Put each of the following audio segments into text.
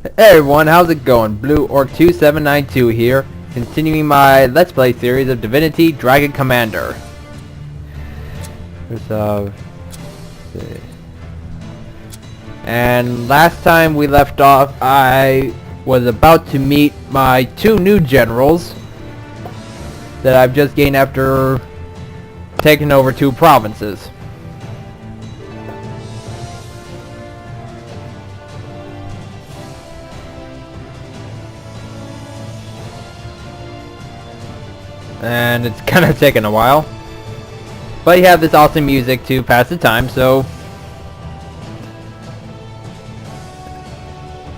Hey everyone, how's it going? Blue Orc 2792 here, continuing my Let's Play series of Divinity Dragon Commander. Let's see. And last time we left off, I was about to meet my two new generals that I've just gained after taking over two provinces. And it's kind of taken a while, but you have this awesome music to pass the time. So,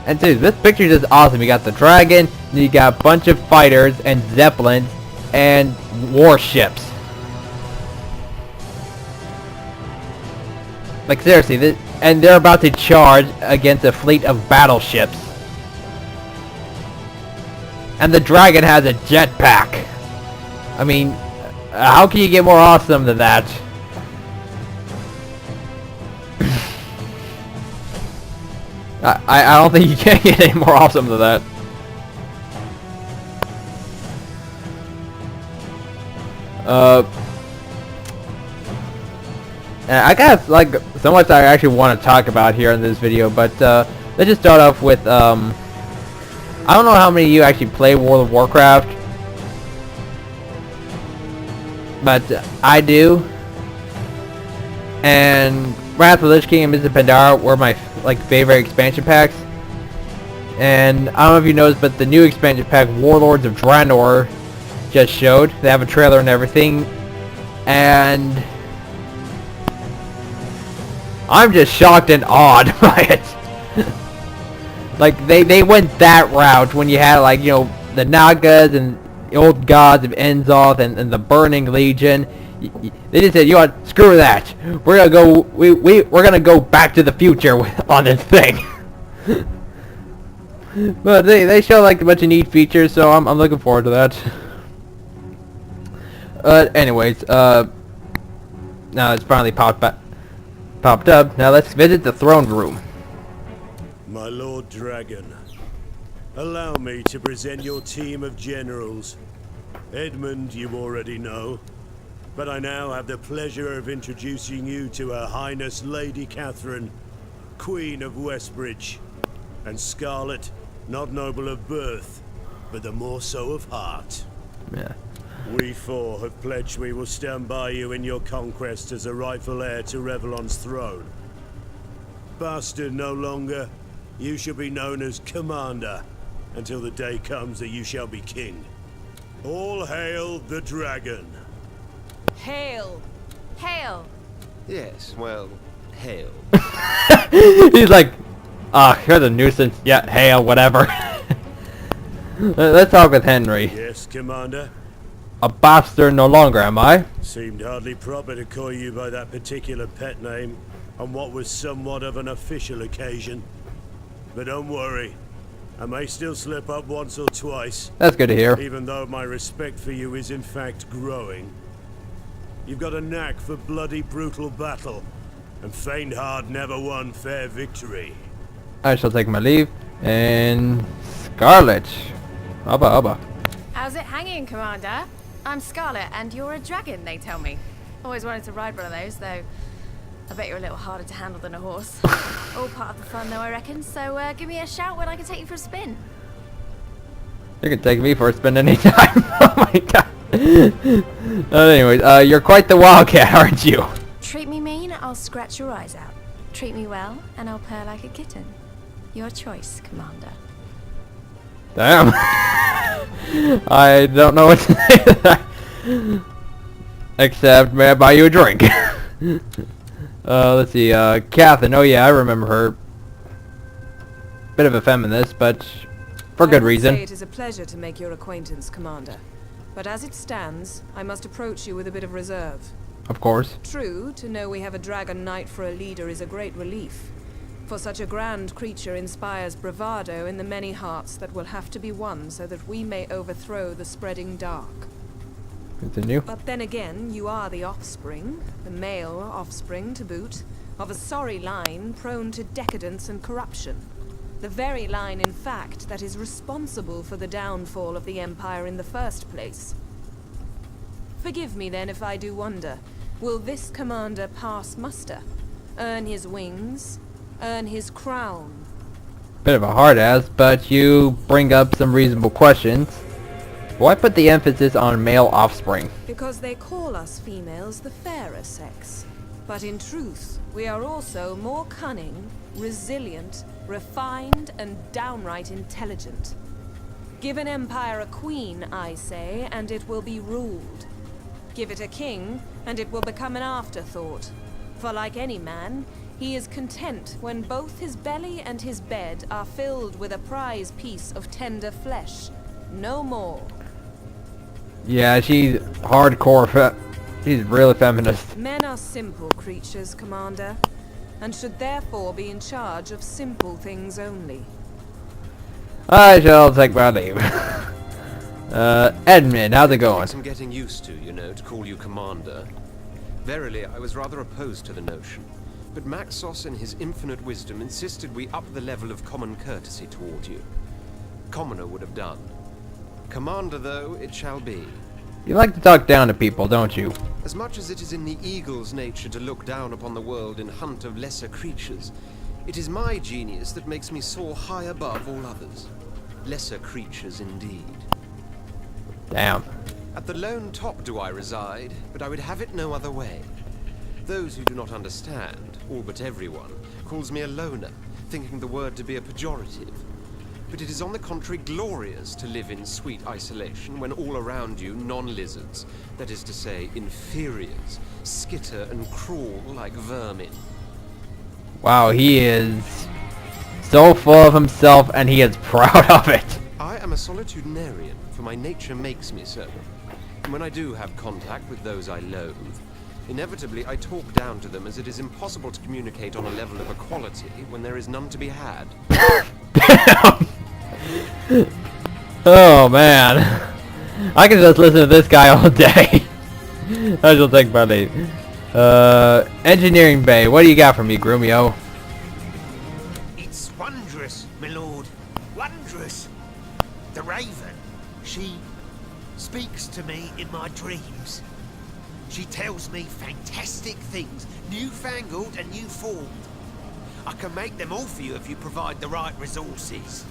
and dude, this picture is just awesome. You got the dragon, you got a bunch of fighters and zeppelins and warships. Like seriously, and they're about to charge against a fleet of battleships. And the dragon has a jetpack. I mean, how can you get more awesome than that? I don't think you can get any more awesome than that. And I got like so much I actually want to talk about here in this video, but let's just start off with I don't know how many of you actually play World of Warcraft. But I do, and Wrath of the Lich King and Mists of Pandaria were my favorite expansion packs. And I don't know if you noticed, but the new expansion pack, Warlords of Draenor, just showed. They have a trailer and everything, and I'm just shocked and awed by it. Like they went that route when you had the Nagas and the old gods of Enzoth and the Burning Legion. They just said, you know what, screw that. We're gonna go. We're gonna go back to the future on this thing. But they show a bunch of neat features, so I'm looking forward to that. Anyways, now it's finally popped up. Now let's visit the throne room. My Lord Dragon, allow me to present your team of generals. Edmund you already know, but I now have the pleasure of introducing you to Her Highness Lady Catherine, Queen of Westbridge, and Scarlet, not noble of birth, but the more so of heart. Yeah. We four have pledged we will stand by you in your conquest as a rightful heir to Revlon's throne. Bastard no longer, you shall be known as Commander, until the day comes that you shall be king. All hail the dragon. Hail! Hail! Yes, well, hail. He's like, you're the nuisance. Yeah, hail, whatever. Let's talk with Henry. Yes, Commander? A bastard no longer, am I? Seemed hardly proper to call you by that particular pet name on what was somewhat of an official occasion. But don't worry, I may still slip up once or twice. That's good to hear. Even though my respect for you is in fact growing. You've got a knack for bloody brutal battle, and faint heart never won fair victory. I shall take my leave. And Scarlet. Abba. How's it hanging, Commander? I'm Scarlet, and you're a dragon, they tell me. Always wanted to ride one of those, though I bet you're a little harder to handle than a horse. All part of the fun, though, I reckon. So give me a shout when I can take you for a spin. You can take me for a spin anytime. Oh my god. Anyways, you're quite the wildcat, aren't you? Treat me mean, I'll scratch your eyes out. Treat me well, and I'll purr like a kitten. Your choice, Commander. Damn. I don't know what to say to that. Except, may I buy you a drink? Let's see, Catherine. Oh yeah, I remember her. Bit of a feminist, but for good reason. It is a pleasure to make your acquaintance, Commander. But as it stands, I must approach you with a bit of reserve. Of course. True, to know we have a dragon knight for a leader is a great relief. For such a grand creature inspires bravado in the many hearts that will have to be won so that we may overthrow the spreading dark. Continue. But then again, you are the offspring, the male offspring to boot, of a sorry line prone to decadence and corruption. The very line, in fact, that is responsible for the downfall of the Empire in the first place. Forgive me then if I do wonder, will this commander pass muster? Earn his wings? Earn his crown? Bit of a hard ass, but you bring up some reasonable questions. Why put the emphasis on male offspring? Because they call us females the fairer sex. But in truth, we are also more cunning, resilient, refined, and downright intelligent. Give an empire a queen, I say, and it will be ruled. Give it a king, and it will become an afterthought. For like any man, he is content when both his belly and his bed are filled with a prize piece of tender flesh. No more. Yeah, she's hardcore she's really feminist. Men are simple creatures, Commander, and should therefore be in charge of simple things only. I shall take my leave. Edmund, how's it going? I'm getting used to, you know, to call you Commander. Verily, I was rather opposed to the notion, but Maxos in his infinite wisdom insisted we up the level of common courtesy toward you. Commoner would have done. Commander, though, it shall be. You like to talk down to people, don't you? As much as it is in the eagle's nature to look down upon the world in hunt of lesser creatures, it is my genius that makes me soar high above all others. Lesser creatures indeed. Damn. At the lone top do I reside, but I would have it no other way. Those who do not understand, all but everyone, calls me a loner, thinking the word to be a pejorative. But it is on the contrary glorious to live in sweet isolation when all around you non-lizards, that is to say, inferiors, skitter and crawl like vermin. Wow, he is so full of himself and he is proud of it. I am a solitudinarian, for my nature makes me so. And when I do have contact with those I loathe, inevitably I talk down to them as it is impossible to communicate on a level of equality when there is none to be had. Damn. Oh man, I can just listen to this guy all day. I shall take my leave. Engineering Bay, what do you got for me, Grumio? It's wondrous, my lord. Wondrous. The Raven, she speaks to me in my dreams. She tells me fantastic things, newfangled and new formed. I can make them all for you if you provide the right resources.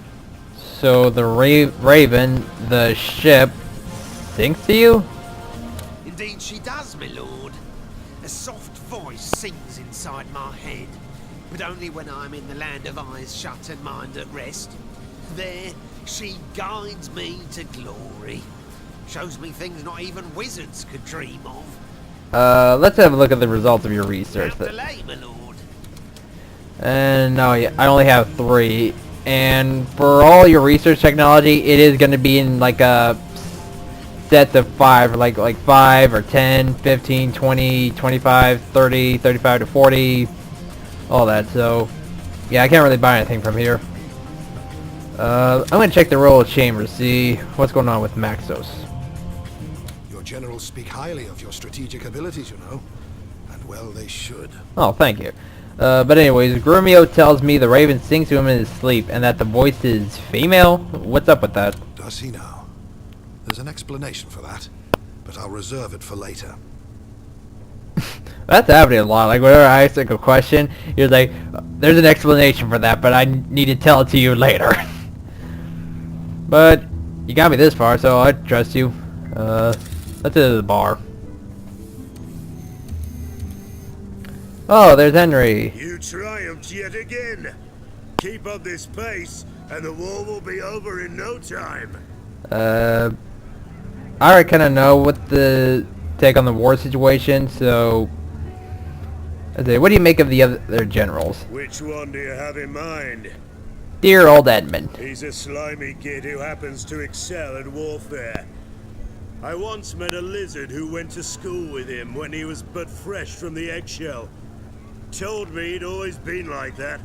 So the Raven, the ship, sings to you? Indeed she does, my lord. A soft voice sings inside my head, but only when I'm in the land of eyes shut and mind at rest. There, she guides me to glory. Shows me things not even wizards could dream of. Let's have a look at the results of your research. Without delay, my lord. And no, I only have 3. And for all your research technology, it is going to be in like a set of 5, like 5 or 10, 15, 20, 25, 30, 35 to 40, all that. So, yeah, I can't really buy anything from here. I'm going to check the roll of chambers, see what's going on with Maxos. Your generals speak highly of your strategic abilities, you know. And well, they should. Oh, thank you. But anyways, Grumio tells me the Raven sings to him in his sleep and that the voice is female? What's up with that? Does he now? There's an explanation for that, but I'll reserve it for later. That's happening a lot. Like, whenever I ask like a question, you're like, there's an explanation for that, but I need to tell it to you later. But you got me this far, so I trust you. Let's go to the bar. Oh, there's Henry. You triumphed yet again. Keep up this pace, and the war will be over in no time. I already kind of know what the take on the war situation, so... what do you make of the other generals? Which one do you have in mind? Dear old Edmund. He's a slimy kid who happens to excel at warfare. I once met a lizard who went to school with him when he was but fresh from the eggshell. Told me he'd always been like that.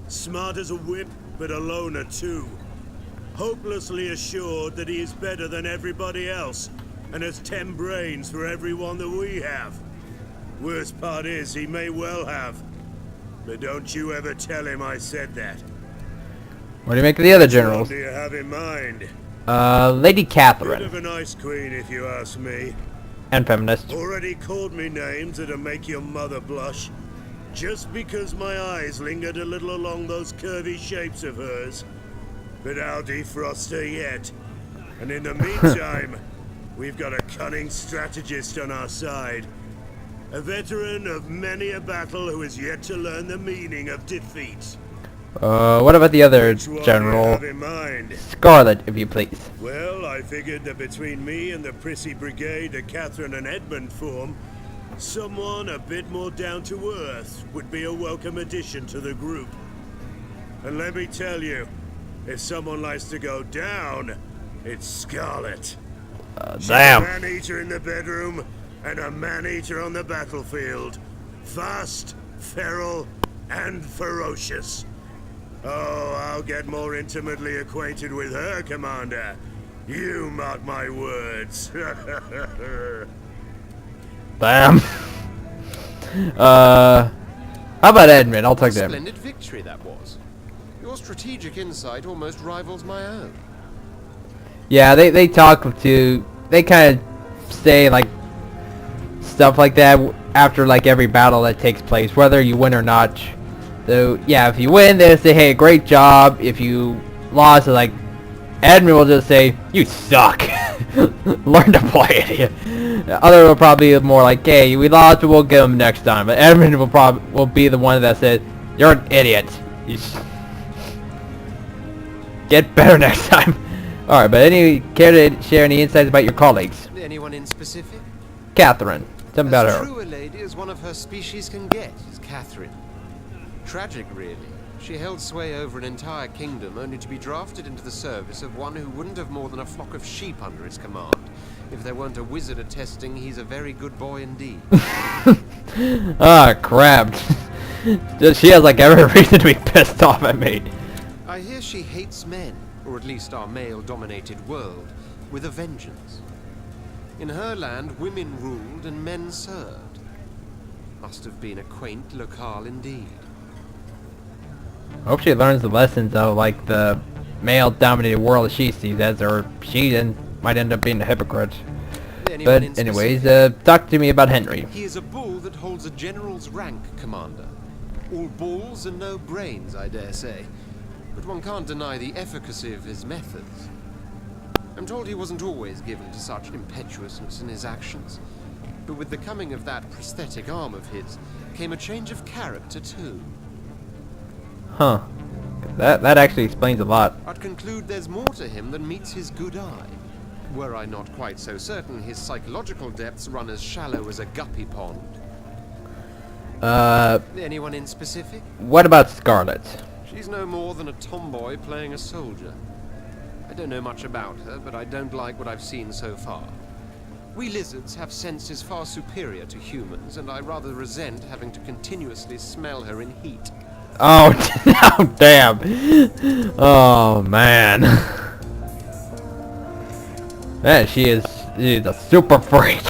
Smart as a whip, but a loner too. Hopelessly assured that he is better than everybody else, and has 10 brains for every one that we have. Worst part is, he may well have. But don't you ever tell him I said that. What do you make of the other What generals? do you have in mind? Lady Bit of Catherine. a nice queen, if you ask me. And feminist. Already called me names that'll make your mother blush. Just because my eyes lingered a little along those curvy shapes of hers. But I'll defrost her yet. And in the meantime, we've got a cunning strategist on our side. A veteran of many a battle who has yet to learn the meaning of defeat. What about the other Which one do you general? have in mind? Scarlet, if you please. Well, I figured that between me and the prissy brigade that Catherine and Edmund form, someone a bit more down to earth would be a welcome addition to the group. And let me tell you, if someone likes to go down, it's Scarlet. She's Damn. a man-eater in the bedroom and a man-eater on the battlefield. Fast, feral, and ferocious. Oh, I'll get more intimately acquainted with her, Commander. You mark my words. Damn. How about Edmund? I'll take them. Splendid victory that was. Your strategic insight almost rivals my own. Yeah, they talk to, they kind of say like stuff like that after like every battle that takes place, whether you win or not. So yeah, if you win, they say, hey, great job. If you lost, like Edmund will just say, you suck. Learn to play it. Other will probably be more like, hey, we lost, but we'll get them next time. But Edmund will be the one that says, you're an idiot. Get better next time. Alright, but care to share any insights about your colleagues? Anyone in specific? Catherine. Tell me about As her. true a lady as one of her species can get is Catherine. Tragic, really. She held sway over an entire kingdom only to be drafted into the service of one who wouldn't have more than a flock of sheep under his command. If there weren't a wizard attesting, he's a very good boy indeed. Ah, crap. She has like every reason to be pissed off at me. I hear she hates men, or at least our male-dominated world, with a vengeance. In her land, women ruled and men served. Must have been a quaint locale indeed. I hope she learns the lessons of like the male-dominated world she sees as, or she then might end up being a hypocrite. Anyone But in anyways, specific? talk to me about Henry. He is a bull that holds a general's rank, Commander. All balls and no brains, I dare say. But one can't deny the efficacy of his methods. I'm told he wasn't always given to such impetuousness in his actions. But with the coming of that prosthetic arm of his, came a change of character too. Huh. That actually explains a lot. I'd conclude there's more to him than meets his good eye. Were I not quite so certain, his psychological depths run as shallow as a guppy pond. Anyone in specific? What about Scarlet? She's no more than a tomboy playing a soldier. I don't know much about her, but I don't like what I've seen so far. We lizards have senses far superior to humans, and I rather resent having to continuously smell her in heat. Oh, oh damn. Oh, man. Man, she's a super freak.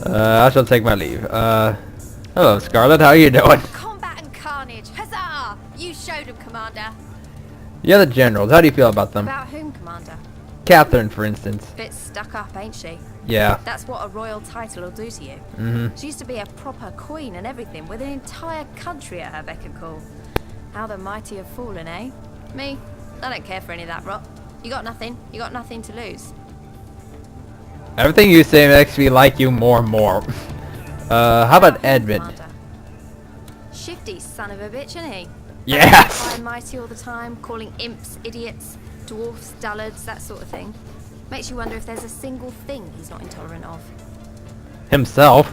I shall take my leave. Hello, Scarlet. How are you doing? Combat and carnage. Huzzah! You showed him, Commander. The other generals, how do you feel about them? About whom, Commander? Catherine, for instance. Bit stuck up, ain't she? Yeah. That's what a royal title will do to you. She used to be a proper queen and everything, with an entire country at her beck and call. How the mighty have fallen, eh? Me? I don't care for any of that rot. You got nothing. You got nothing to lose. Everything you say makes me like you more and more. How about Edmund? Commander. Shifty son of a bitch, isn't he? Yes! High and mighty all the time, calling imps idiots, dwarfs dullards, that sort of thing. Makes you wonder if there's a single thing he's not intolerant of. Himself.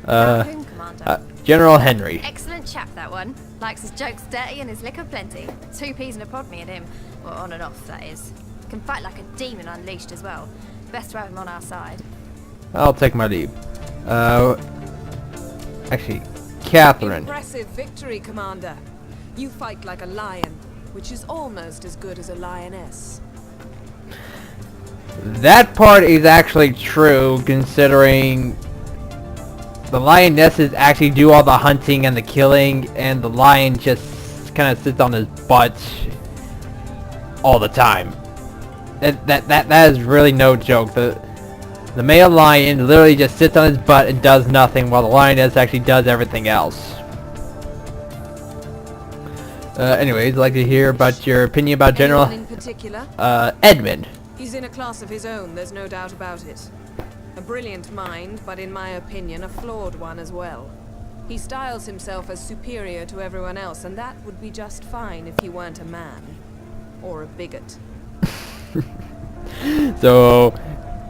About whom, Commander? General Henry. Excellent chap, that one. Likes his jokes dirty and his liquor plenty. 2 peas in a pod, me and him. Well, on and off, that is. Can fight like a demon unleashed as well. Best to have him on our side. I'll take my leave. Actually, Catherine. Impressive victory, Commander. You fight like a lion, which is almost as good as a lioness. That part is actually true, considering the lionesses actually do all the hunting and the killing, and the lion just kind of sits on his butt all the time. That is really no joke. The male lion literally just sits on his butt and does nothing, while the lioness actually does everything else. Anyways, I'd like to hear about your opinion about General Anyone in particular? Edmund. He's in a class of his own, there's no doubt about it. A brilliant mind, but in my opinion, a flawed one as well. He styles himself as superior to everyone else, and that would be just fine if he weren't a man. Or a bigot. So,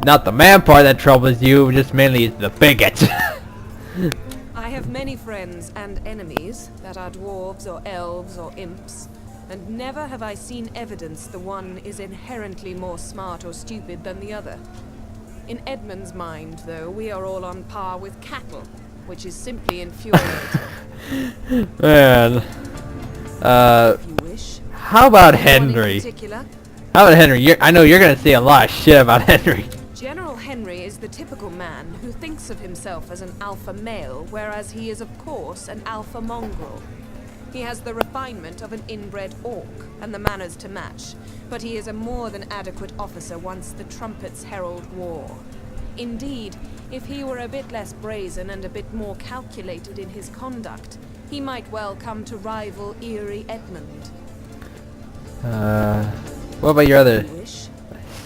not the man part that troubles you, just mainly the bigot. I have many friends and enemies that are dwarves or elves or imps, and never have I seen evidence the one is inherently more smart or stupid than the other. In Edmund's mind, though, we are all on par with cattle, which is simply infuriating. Man. If you wish. How about Anyone in Henry? particular? How about Henry? I know you're gonna say a lot of shit about Henry. General Henry is the typical man who thinks of himself as an alpha male, whereas he is, of course, an alpha mongrel. He has the refinement of an inbred orc, and the manners to match, but he is a more than adequate officer once the trumpets herald war. Indeed, if he were a bit less brazen and a bit more calculated in his conduct, he might well come to rival Eerie Edmund. What about your other Wish?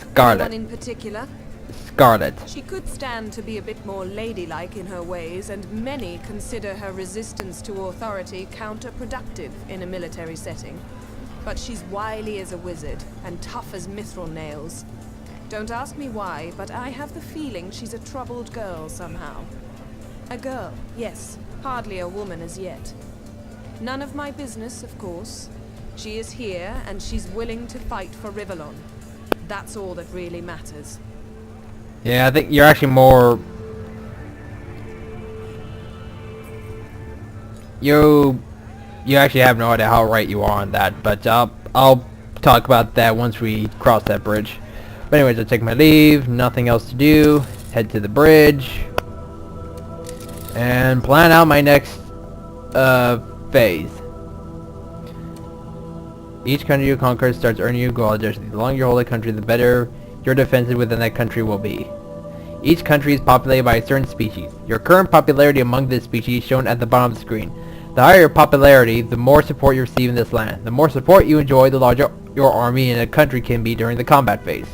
Scarlet? Anyone in particular? Scarlet. She could stand to be a bit more ladylike in her ways, and many consider her resistance to authority counterproductive in a military setting. But she's wily as a wizard, and tough as mithril nails. Don't ask me why, but I have the feeling she's a troubled girl somehow. A girl, yes, hardly a woman as yet. None of my business, of course. She is here, and she's willing to fight for Rivellon. That's all that really matters. Yeah, I think you're actually more... You actually have no idea how right you are on that, but I'll talk about that once we cross that bridge. But anyways, I take my leave, nothing else to do, head to the bridge, and plan out my next phase. Each country you conquer starts earning you gold. The longer you hold a country, the better your defenses within that country will be. Each country is populated by a certain species. Your current popularity among this species is shown at the bottom of the screen. The higher your popularity, the more support you receive in this land. The more support you enjoy, the larger your army in a country can be during the combat phase.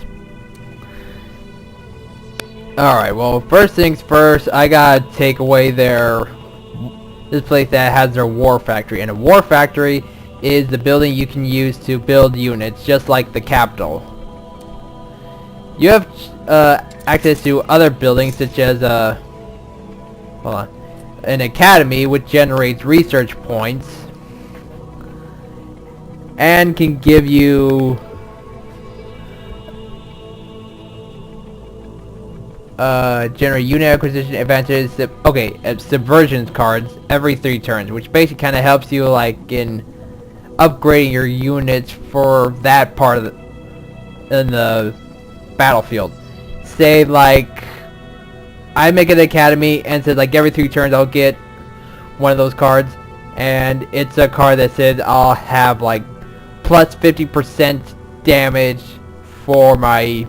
Alright, well, first things first, I gotta take away this place that has their war factory. And a war factory is the building you can use to build units, just like the capital. You have access to other buildings such as an academy, which generates research points and can give you generate unit acquisition advantages. Subversion cards every 3 turns, which basically kind of helps you like in upgrading your units for that part of the battlefield. Say like I make an academy and says like every 3 turns I'll get one of those cards, and it's a card that says I'll have like plus 50% damage for my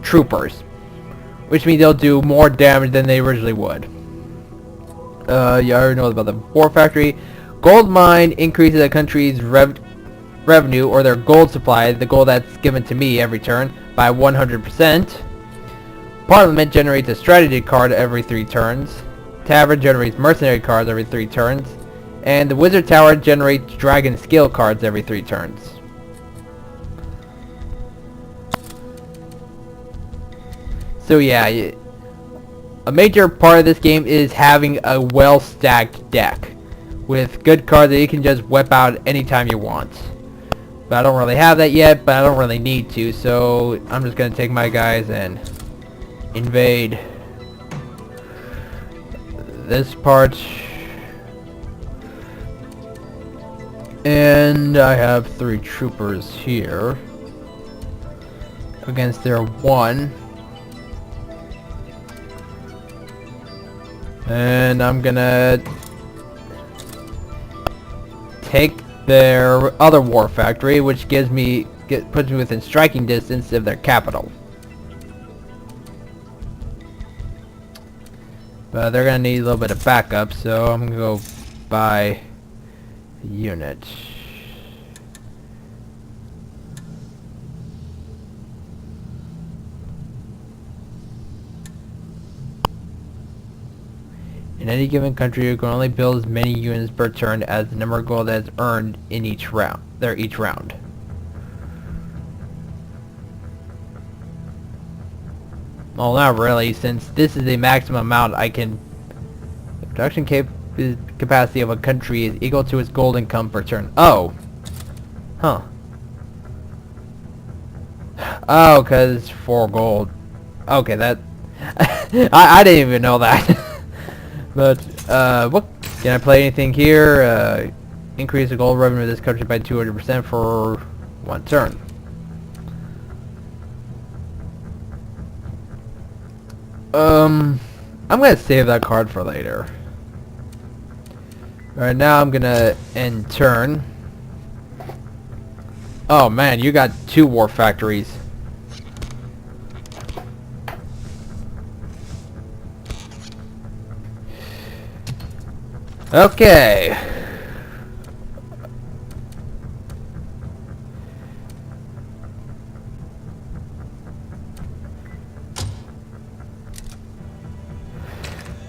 troopers, which means they'll do more damage than they originally would. You already know about the war factory. Gold mine increases a country's revenue or their gold supply, the gold that's given to me every turn, by 100%. Parliament generates a strategy card every 3 turns. Tavern generates mercenary cards every 3 turns. And the wizard tower generates dragon skill cards every 3 turns. So yeah, a major part of this game is having a well-stacked deck with good cards that you can just whip out anytime you want. But I don't really have that yet, but I don't really need to, so I'm just gonna take my guys and invade this part. And I have 3 troopers here against their 1. And I'm gonna take their other war factory, which gives me puts me within striking distance of their capital. But they're gonna need a little bit of backup, so I'm gonna go buy a unit. In any given country, you can only build as many units per turn as the number of gold that is earned in each round. Each round. Well, not really, since this is the maximum amount I can. The production capacity of a country is equal to its gold income per turn. Oh, huh. Oh, cause 4 gold. Okay, that I didn't even know that. But, what, can I play anything here? Increase the gold revenue of this country by 200% for 1 turn. I'm gonna save that card for later. Right now I'm gonna end turn. Oh man, you got 2 war factories. Okay.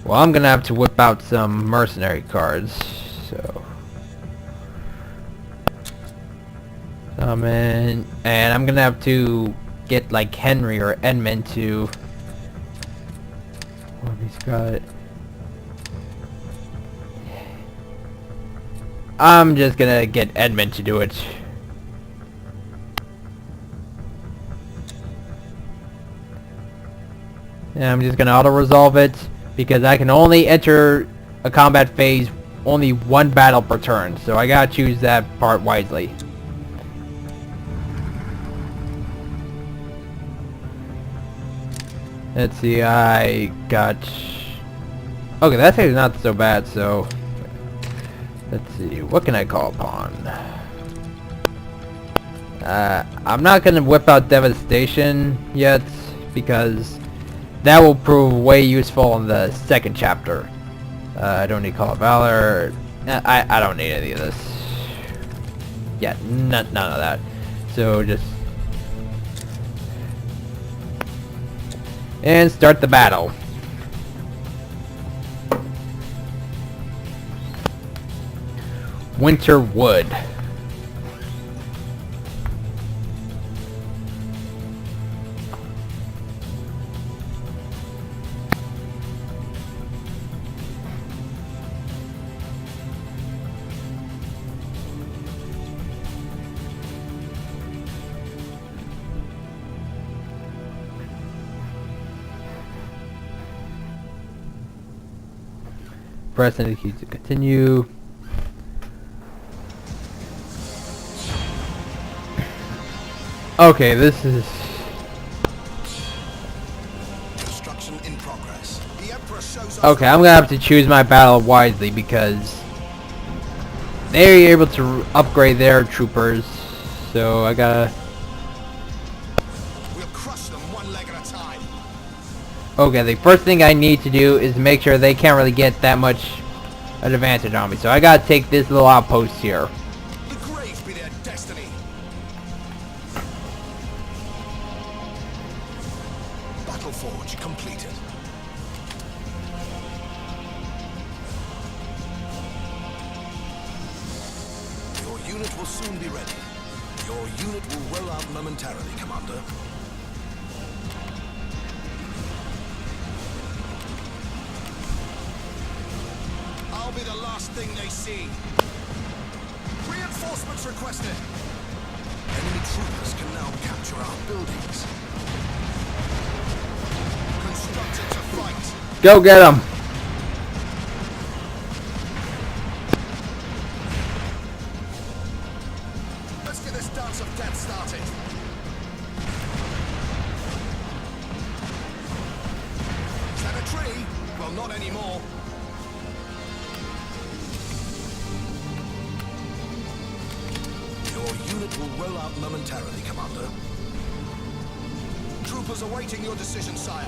Well, I'm gonna have to whip out some mercenary cards, so. And I'm gonna have to get like Henry or Edmund to. Well, he's got. I'm just gonna get Edmund to do it. And I'm just gonna auto-resolve it because I can only enter a combat phase only 1 battle per turn, so I gotta choose that part wisely. Let's see, I got. Okay, that's actually not so bad, so. Let's see, what can I call upon? I'm not gonna whip out Devastation yet, because that will prove way useful in the 2nd chapter. I don't need Call of Valor. I don't need any of this. Yeah, none of that. So just. And start the battle. Winter Wood. Press any key to continue. Okay, this is. Construction in progress. The Emperor shows Okay, I'm gonna have to choose my battle wisely because they're able to upgrade their troopers, so I gotta. We'll crush them 1 leg at a time. Okay, the first thing I need to do is make sure they can't really get that much an advantage on me, so I gotta take this little outpost here. The grave be their destiny. Battle forge completed. Your unit will soon be ready. Your unit will roll out momentarily, Commander. I'll be the last thing they see. Reinforcements requested. Enemy troopers can now capture our buildings. Constructed to fight. Go get them! Let's get this dance of death started. Is that a tree? Well, not anymore. Your unit will roll out momentarily, Commander. Troopers awaiting your decision, sire.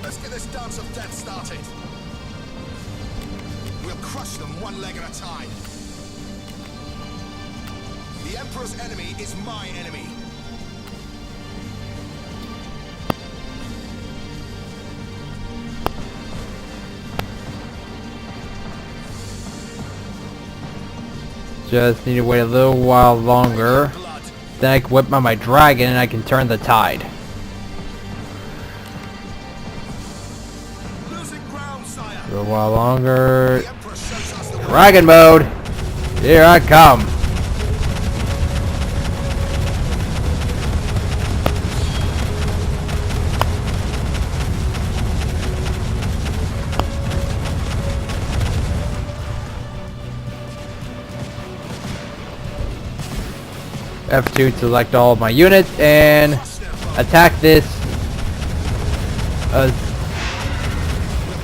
Let's get this dance of death started. We'll crush them one leg at a time. The Emperor's enemy is my enemy. Just need to wait a little while longer. Then I can whip out my dragon and I can turn the tide. Losing ground, sire. A little while longer. The Emperor shows us the way. Dragon mode! Here I come! F2 to select all of my units and attack this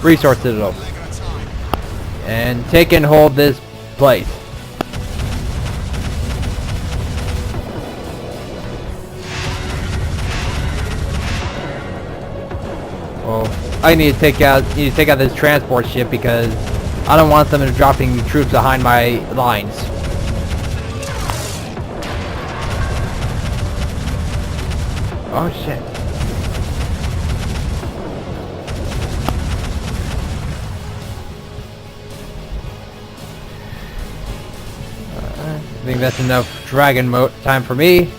resource citadel and take and hold this place. Well, I need to take out this transport ship because I don't want them dropping troops behind my lines. Oh shit. I think that's enough dragon mode time for me.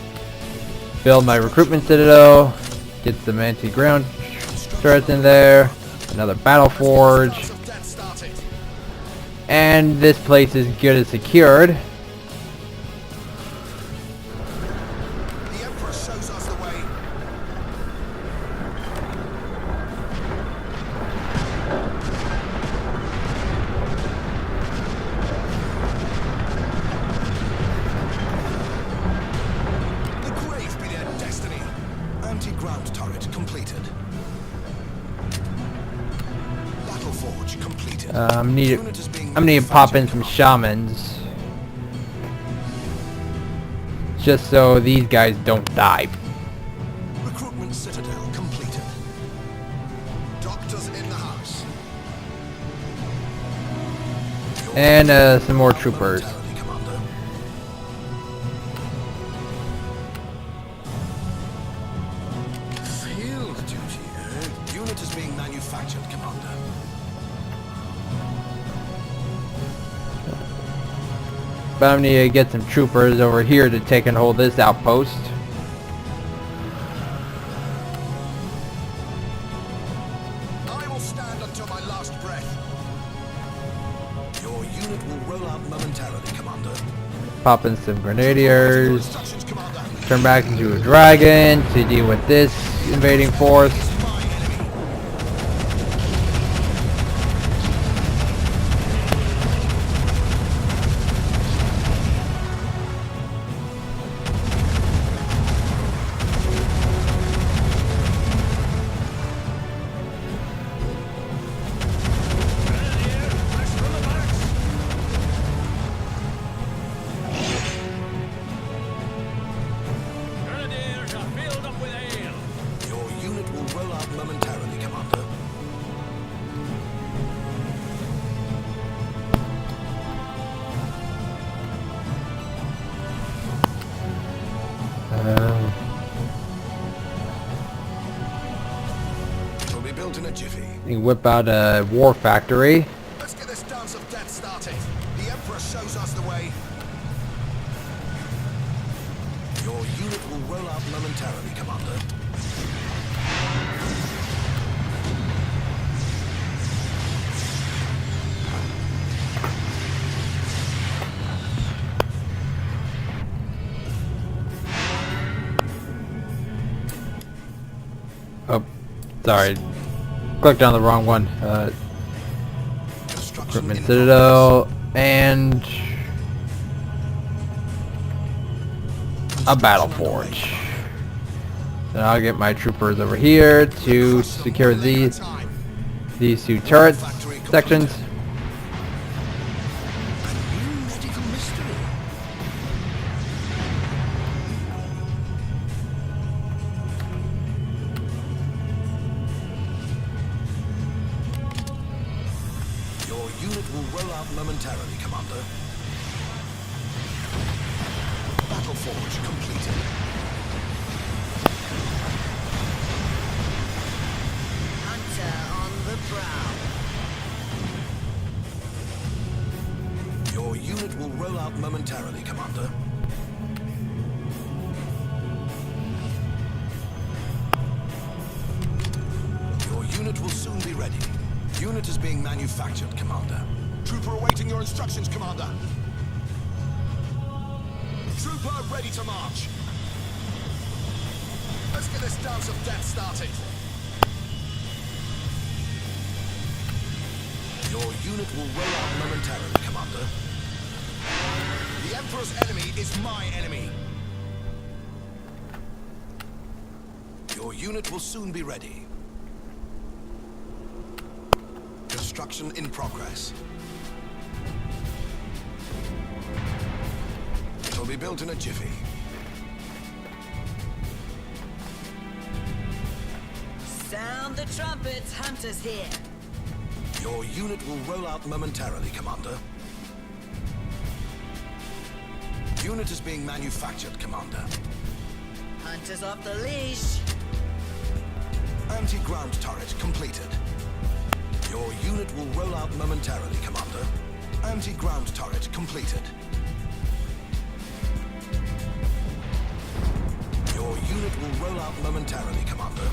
Build my recruitment citadel. Get some anti-ground turrets in there. Another battle forge. And this place is good as secured. Anti-ground turret completed. Battle forge completed. I'm gonna need to pop in some shamans, just so these guys don't die. Recruitment citadel completed. Doctors in the house. And some more troopers. But I need to get some troopers over here to take and hold this outpost. I will stand until my last breath. Your unit will roll out momentarily, Commander. Pop in some grenadiers. Turn back into a dragon to deal with this invading force. Will be built in a jiffy. You whip out a war factory. Let's get this dance of death started. The Emperor shows us the way. Your unit will roll out momentarily, Commander. Oh, sorry. Clicked on the wrong one. Recruitment citadel and a battle forge. Then I'll get my troopers over here to secure these two turret sections. out momentarily, Commander. Battle forge completed. Hunter on the prowl. Your unit will roll out momentarily, Commander. Your unit will soon be ready. Unit is being manufactured, Commander. Trooper awaiting your instructions, Commander. Trooper ready to march. Let's get this dance of death started. Your unit will roll out momentarily, Commander. The Emperor's enemy is my enemy. Your unit will soon be ready. Construction in progress. It'll be built in a jiffy. Sound the trumpets, Hunter's here. Your unit will roll out momentarily, Commander. Unit is being manufactured, Commander. Hunter's off the leash. Anti-ground turret completed. Your unit will roll out momentarily, Commander. Anti-ground turret completed. Your unit will roll out momentarily, Commander.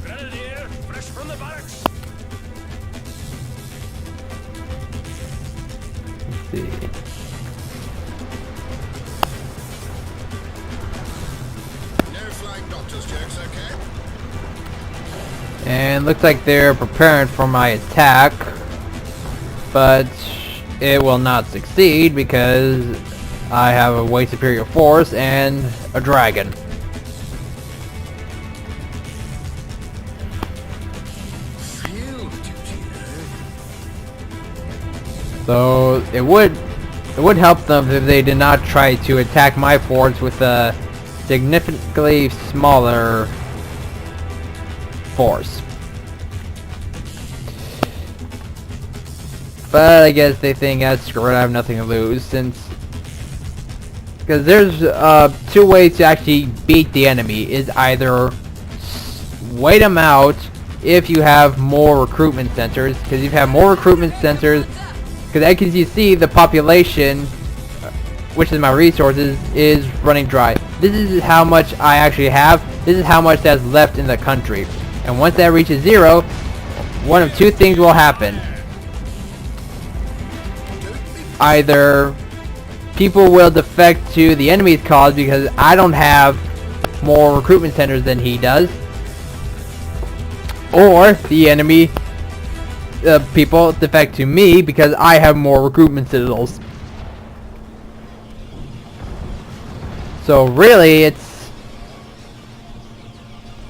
Grenadier, fresh from the barracks. Let's see. No flying doctor's jokes, okay? And looks like they're preparing for my attack, but it will not succeed because I have a way superior force and a dragon. So it would help them if they did not try to attack my forts with a significantly smaller force. But I guess they think, screw it, I have nothing to lose, because there's two ways to actually beat the enemy. Is either wait them out if you have more recruitment centers, because if you have more recruitment centers, because as you see, the population, which is my resources, is running dry. This is how much I actually have. This is how much that's left in the country. And once that reaches 0, one of two things will happen. Either people will defect to the enemy's cause because I don't have more recruitment centers than he does, or the enemy people defect to me because I have more recruitment citadels. So really, it's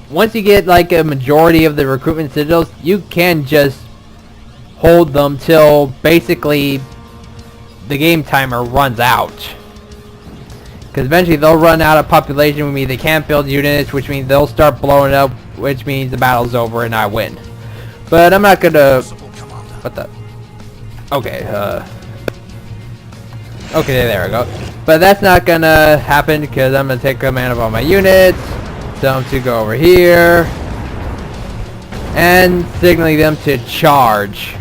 once you get like a majority of the recruitment citadels, you can just hold them till basically the game timer runs out. Because eventually they'll run out of population, which means they can't build units, which means they'll start blowing up, which means the battle's over and I win. But I'm not gonna... What the... Okay, okay, there we go. But that's not gonna happen because I'm gonna take command of all my units. Tell them to go over here. And signaling them to charge.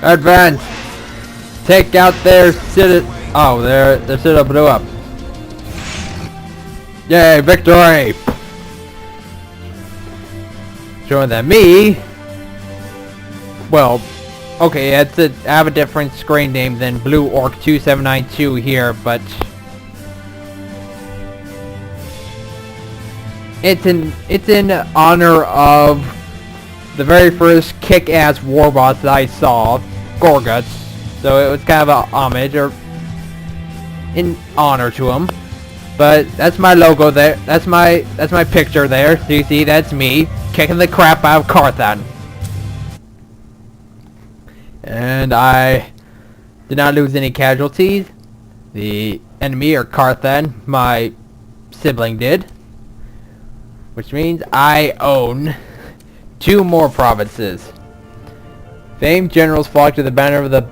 Advance! Take out their city. Oh, their citadel blew up. Yay, victory! Showing that me. Well, okay, I have a different screen name than Blue Orc 2792 here, but it's in honor of the very first kick-ass war boss that I saw, Gorguts. So it was kind of a homage or in honor to him. But that's my logo there. That's my picture there. So you see, that's me kicking the crap out of Carthan. And I did not lose any casualties. The enemy, or Carthan, my sibling, did. Which means I own 2 more provinces. Famed generals flock to the banner of the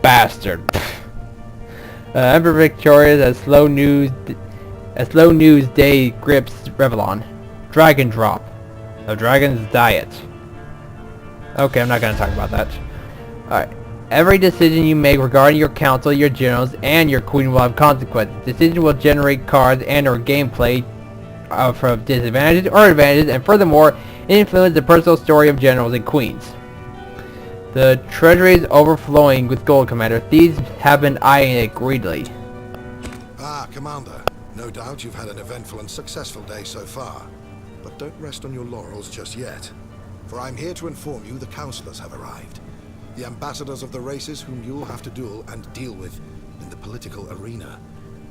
bastard. Emperor victorious as slow news day grips Revlon. Dragon drop. A dragon's diet. Okay, I'm not gonna talk about that. Alright. Every decision you make regarding your council, your generals, and your queen will have consequences. Decisions will generate cards and or gameplay from disadvantages or advantages, and furthermore, influence the personal story of generals and queens. The treasury is overflowing with gold, Commander. Thieves have been eyeing it greedily. Ah, Commander. No doubt you've had an eventful and successful day so far. But don't rest on your laurels just yet. For I'm here to inform you the councillors have arrived. The ambassadors of the races whom you'll have to duel and deal with in the political arena.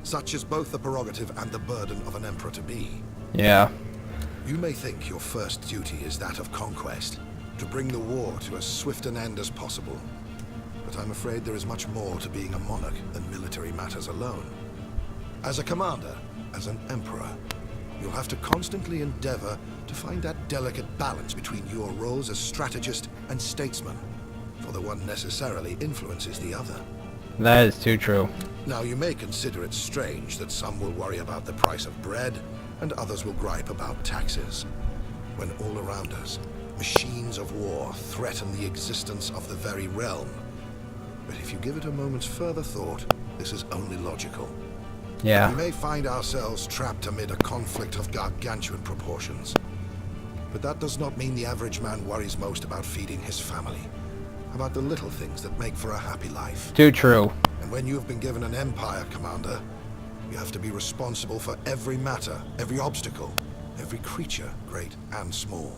Such is both the prerogative and the burden of an emperor-to-be. Yeah. You may think your first duty is that of conquest, to bring the war to as swift an end as possible. But I'm afraid there is much more to being a monarch than military matters alone. As a commander, as an emperor, you'll have to constantly endeavor to find that delicate balance between your roles as strategist and statesman, for the one necessarily influences the other. That is too true. Now, you may consider it strange that some will worry about the price of bread, and others will gripe about taxes, when all around us, machines of war threaten the existence of the very realm. But if you give it a moment's further thought, this is only logical. Yeah. We may find ourselves trapped amid a conflict of gargantuan proportions. But that does not mean the average man worries most about feeding his family, about the little things that make for a happy life. Too true. And when you have been given an empire, Commander, you have to be responsible for every matter, every obstacle, every creature, great and small.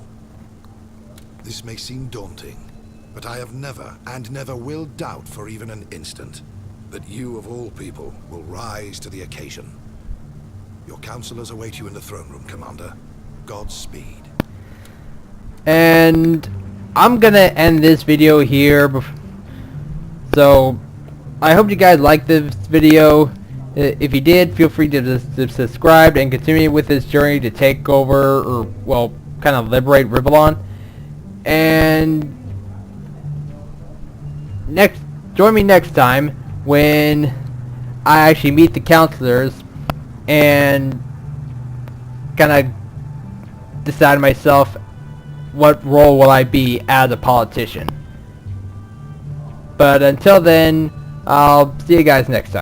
This may seem daunting, but I have never, and never will doubt for even an instant, that you, of all people, will rise to the occasion. Your counselors await you in the throne room, Commander. Godspeed. And I'm gonna end this video here. So, I hope you guys liked this video. If you did, feel free to subscribe and continue with this journey to take over, or, well, kind of liberate Rivellon. And join me next time when I actually meet the counselors and kind of decide myself what role will I be as a politician. But until then, I'll see you guys next time.